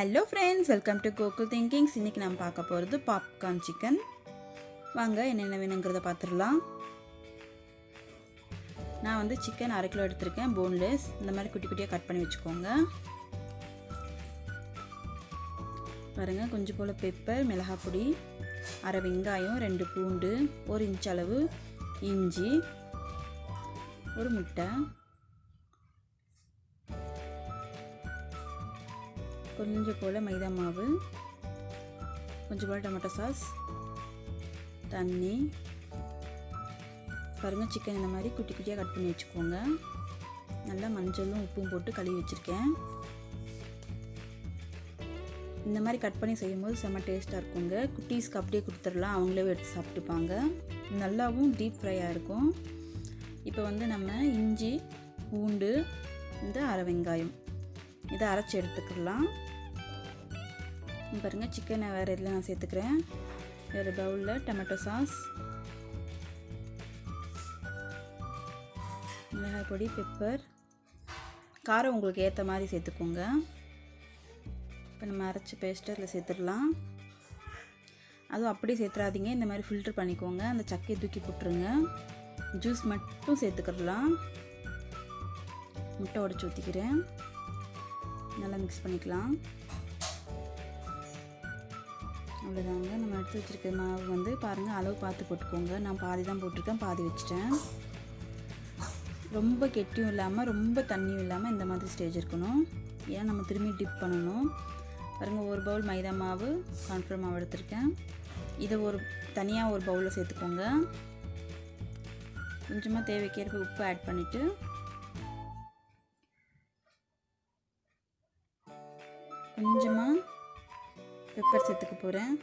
Hello friends, welcome to Gokul thinkings. இன்றைக்கி நம்ம பார்க்க போகிறது பாப்கார்ன் சிக்கன். வாங்க என்னென்ன வேணுங்கிறத பார்த்துடலாம். நான் வந்து சிக்கன் 1/2 கிலோ எடுத்திருக்கேன், போன்லெஸ். இந்த மாதிரி குட்டி குட்டியாக கட் பண்ணி வச்சுக்கோங்க. பாருங்கள், கொஞ்சம் போல் பெப்பர், மிளகாய் பொடி, 1/2 வெங்காயம், 2 பூண்டு, 1 இன்ச் அளவு இஞ்சி, 1 முட்டை, கொஞ்சம் போல் மைதா மாவு, கொஞ்சம் போல் டொமேட்டோ சாஸ், தண்ணி. பாருங்கள், சிக்கன் இந்த மாதிரி குட்டி குட்டியாக கட் பண்ணி வச்சுக்கோங்க. நல்லா மஞ்சளும் உப்பும் போட்டு கழுவி வச்சுருக்கேன். இந்த மாதிரி கட் பண்ணி செய்யும்போது செம்ம டேஸ்ட்டாக இருக்குங்க. குட்டீஸ்க்கு அப்படியே கொடுத்துடலாம், அவங்களே எடுத்து சாப்பிட்டுப்பாங்க. நல்லாவும் டீப் ஃப்ரையாக இருக்கும். இப்போ வந்து நம்ம இஞ்சி, பூண்டு, இந்த 1/2 வெங்காயம் இதை அரைச்சி எடுத்துக்கலாம். பாருங்கள், சிக்கனை வேறு இதில் நான் சேர்த்துக்கிறேன். வேறு பவுலில் டொமேட்டோ சாஸ், மிளகாய் பொடி, பெப்பர், காரம் உங்களுக்கு ஏற்ற மாதிரி சேர்த்துக்கோங்க. இப்போ நம்ம அரைச்சி பேஸ்ட்டு அதில் சேர்த்துடலாம். அதுவும் அப்படியே சேர்த்துறாதீங்க, இந்த மாதிரி ஃபில்ட்ரு பண்ணிக்கோங்க. அந்த சக்கையை தூக்கி போட்டுருங்க. ஜூஸ் மட்டும் சேர்த்துக்கிடலாம். முட்டை உடச்சி ஊற்றிக்கிறேன். நல்லா மிக்ஸ் பண்ணிக்கலாம். அவ்வளோதாங்க. நம்ம எடுத்து வச்சுருக்க மாவு வந்து பாருங்கள், அளவு பார்த்து போட்டுக்கோங்க. நான் பாதி தான் போட்டிருக்கேன், பாதி வச்சுட்டேன். ரொம்ப கெட்டியும் இல்லாமல் ரொம்ப தண்ணியும் இல்லாமல் இந்த மாதிரி ஸ்டேஜ் இருக்கணும். ஏன்னா நம்ம திரும்பி டிப் பண்ணணும். பாருங்கள், 1 பவுல் மைதா மாவு, கார்ன்ஃப்ளவர் மாவு எடுத்திருக்கேன். இதை தனியாக ஒரு பவுலில் சேர்த்துக்கோங்க. கொஞ்சமாக தேவைக்கேற்ப உப்பு ஆட் பண்ணிவிட்டு கொஞ்சமாக பெப்பர் சேர்த்துக்க போகிறேன்.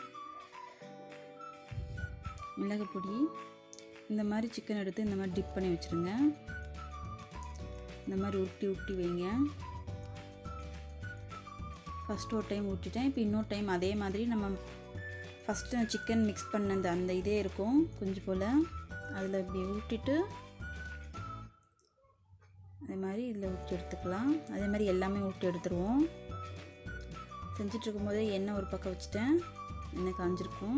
மிளகு பொடி. இந்த மாதிரி சிக்கன் எடுத்து இந்த மாதிரி டிப் பண்ணி வச்சுருங்க. இந்த மாதிரி உருட்டி வைங்க. ஃபஸ்ட்டு ஒரு டைம் ஊட்டிட்டேன். இப்போ இன்னொரு டைம் அதே மாதிரி நம்ம ஃபஸ்ட்டு சிக்கன் மிக்ஸ் பண்ண அந்த இதே இருக்கும் கொஞ்சம் போல், அதில் இப்படி ஊட்டிட்டு அதே மாதிரி இதில் ஊற்றி எடுத்துக்கலாம். அதே மாதிரி எல்லாமே ஊட்டி எடுத்துருவோம். செஞ்சிட்ருக்கும் போதே எண்ணெய் ஒரு பக்கம் வச்சுட்டேன். எண்ணெய் காஞ்சிருக்கும்.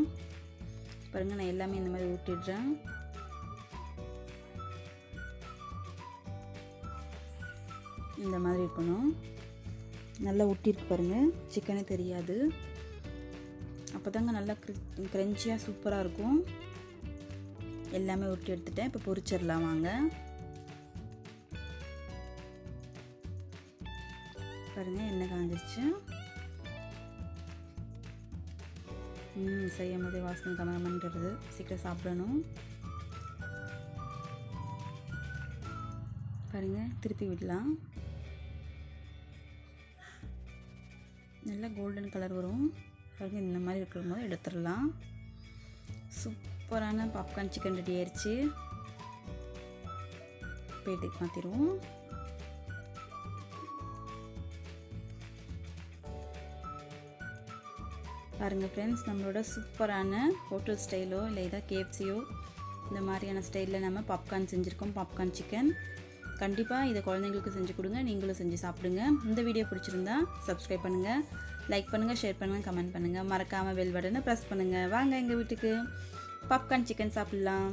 பாருங்கள், நான் எல்லாமே இந்த மாதிரி ஊட்டிடுறேன். இந்த மாதிரி இருக்கணும். நல்லா ஊட்டிருக்கு பாருங்கள், சிக்கனே தெரியாது. அப்போ தாங்க நல்லா க்ரன்ச்சியாக சூப்பராக இருக்கும். எல்லாமே ஊட்டி எடுத்துட்டேன். இப்போ பொரிச்சிடலாம் வாங்க. பாருங்கள், எண்ணெய் காஞ்சிருச்சு. செய்யும் போதே வாசனை கமகமன்றது. சீக்கிரம் சாப்பிடணும். பாருங்கள், திருப்பி விடலாம். நல்லா கோல்டன் கலர் வரும். பாருங்கள், இந்த மாதிரி இருக்கிற போது எடுத்துடலாம். சூப்பரான பாப்கார்ன் சிக்கன் ரெடி ஆயிடுச்சு. பிளேட்டுக்கு மாற்றிடுவோம். பாருங்கள் ஃப்ரெண்ட்ஸ், நம்மளோட சூப்பரான ஹோட்டல் ஸ்டைலோ இல்லை இதாக கேஎஃப்சியோ இந்த மாதிரியான ஸ்டைலில் நம்ம பாப்கார்ன் செஞ்சுருக்கோம். பாப்கார்ன் சிக்கன் கண்டிப்பாக இதை குழந்தைங்களுக்கு செஞ்சு கொடுங்க, நீங்களும் செஞ்சு சாப்பிடுங்க. இந்த வீடியோ பிடிச்சிருந்தா சப்ஸ்கிரைப் பண்ணுங்கள், லைக் பண்ணுங்கள், ஷேர் பண்ணுங்கள், கமெண்ட் பண்ணுங்கள். மறக்காமல் பெல் பட்டனை ப்ரெஸ் பண்ணுங்கள். வாங்க எங்கள் வீட்டுக்கு பாப்கார்ன் சிக்கன் சாப்பிட்லாம்.